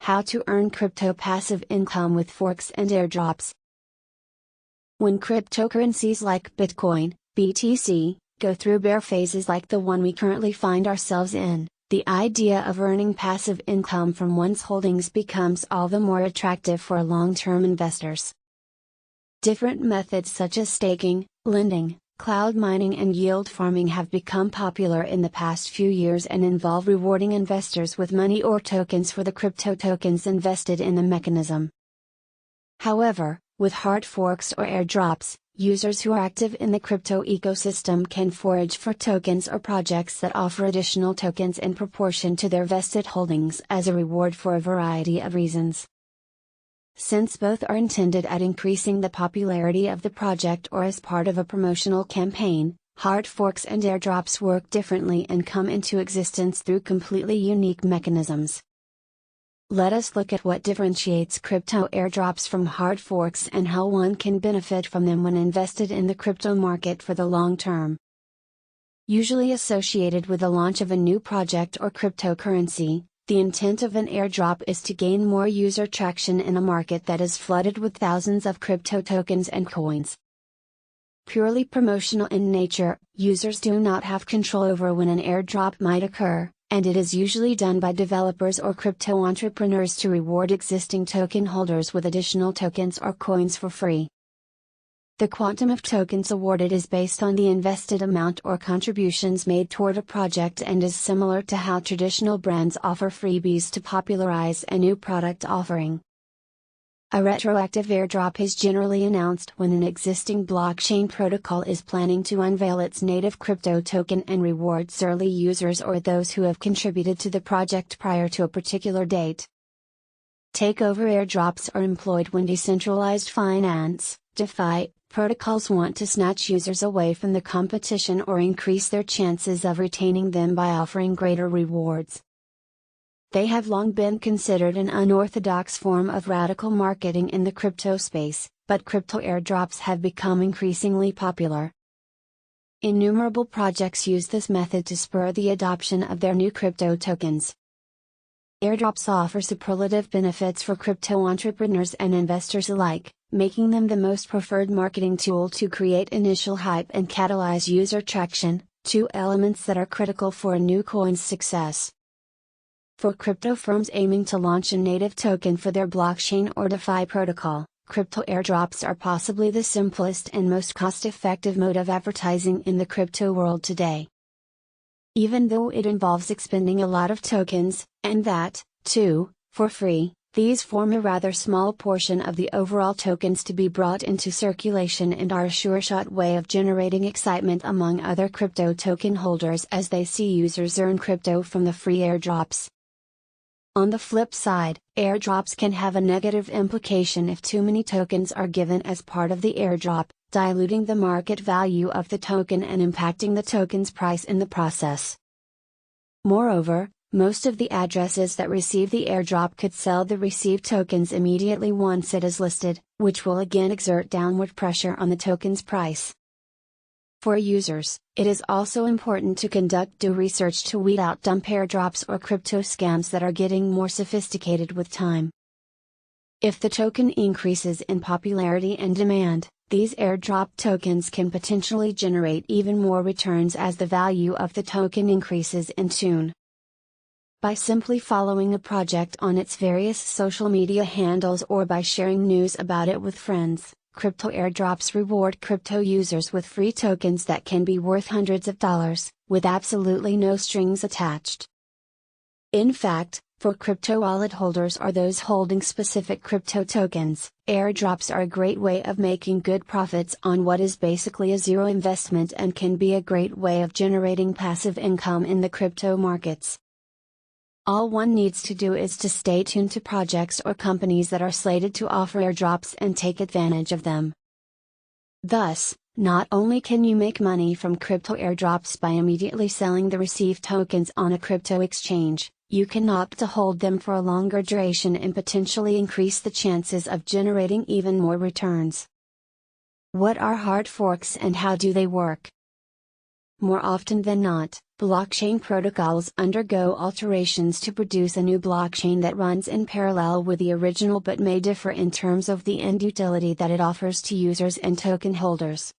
How to earn crypto passive income with forks and airdrops. When cryptocurrencies like Bitcoin, BTC, go through bear phases like the one we currently find ourselves in, the idea of earning passive income from one's holdings becomes all the more attractive for long-term investors. Different methods such as staking, lending, cloud mining and yield farming have become popular in the past few years and involve rewarding investors with money or tokens for the crypto tokens invested in the mechanism. However, with hard forks or airdrops, users who are active in the crypto ecosystem can forage for tokens or projects that offer additional tokens in proportion to their vested holdings as a reward for a variety of reasons. Since both are intended at increasing the popularity of the project or as part of a promotional campaign, hard forks and airdrops work differently and come into existence through completely unique mechanisms. Let us look at what differentiates crypto airdrops from hard forks and how one can benefit from them when invested in the crypto market for the long term. Usually associated with the launch of a new project or cryptocurrency, the intent of an airdrop is to gain more user traction in a market that is flooded with thousands of crypto tokens and coins. Purely promotional in nature, users do not have control over when an airdrop might occur, and it is usually done by developers or crypto entrepreneurs to reward existing token holders with additional tokens or coins for free. The quantum of tokens awarded is based on the invested amount or contributions made toward a project and is similar to how traditional brands offer freebies to popularize a new product offering. A retroactive airdrop is generally announced when an existing blockchain protocol is planning to unveil its native crypto token and rewards early users or those who have contributed to the project prior to a particular date. Takeover airdrops are employed when decentralized finance, DeFi, protocols want to snatch users away from the competition or increase their chances of retaining them by offering greater rewards. They have long been considered an unorthodox form of radical marketing in the crypto space, but crypto airdrops have become increasingly popular. Innumerable projects use this method to spur the adoption of their new crypto tokens. Airdrops offer superlative benefits for crypto entrepreneurs and investors alike, making them the most preferred marketing tool to create initial hype and catalyze user traction, two elements that are critical for a new coin's success. For crypto firms aiming to launch a native token for their blockchain or DeFi protocol, crypto airdrops are possibly the simplest and most cost-effective mode of advertising in the crypto world today. Even though it involves expending a lot of tokens, and that, too, for free, these form a rather small portion of the overall tokens to be brought into circulation and are a sure-shot way of generating excitement among other crypto token holders as they see users earn crypto from the free airdrops. On the flip side, airdrops can have a negative implication if too many tokens are given as part of the airdrop, diluting the market value of the token and impacting the token's price in the process. Moreover, most of the addresses that receive the airdrop could sell the received tokens immediately once it is listed, which will again exert downward pressure on the token's price. For users, it is also important to conduct due research to weed out dump airdrops or crypto scams that are getting more sophisticated with time. If the token increases in popularity and demand, these airdrop tokens can potentially generate even more returns as the value of the token increases in tune. By simply following a project on its various social media handles or by sharing news about it with friends, crypto airdrops reward crypto users with free tokens that can be worth hundreds of dollars, with absolutely no strings attached. In fact, for crypto wallet holders or those holding specific crypto tokens, airdrops are a great way of making good profits on what is basically a zero investment and can be a great way of generating passive income in the crypto markets. All one needs to do is to stay tuned to projects or companies that are slated to offer airdrops and take advantage of them. Thus, not only can you make money from crypto airdrops by immediately selling the received tokens on a crypto exchange, you can opt to hold them for a longer duration and potentially increase the chances of generating even more returns. What are hard forks and how do they work? More often than not, Blockchain protocols undergo alterations to produce a new blockchain that runs in parallel with the original but may differ in terms of the end utility that it offers to users and token holders.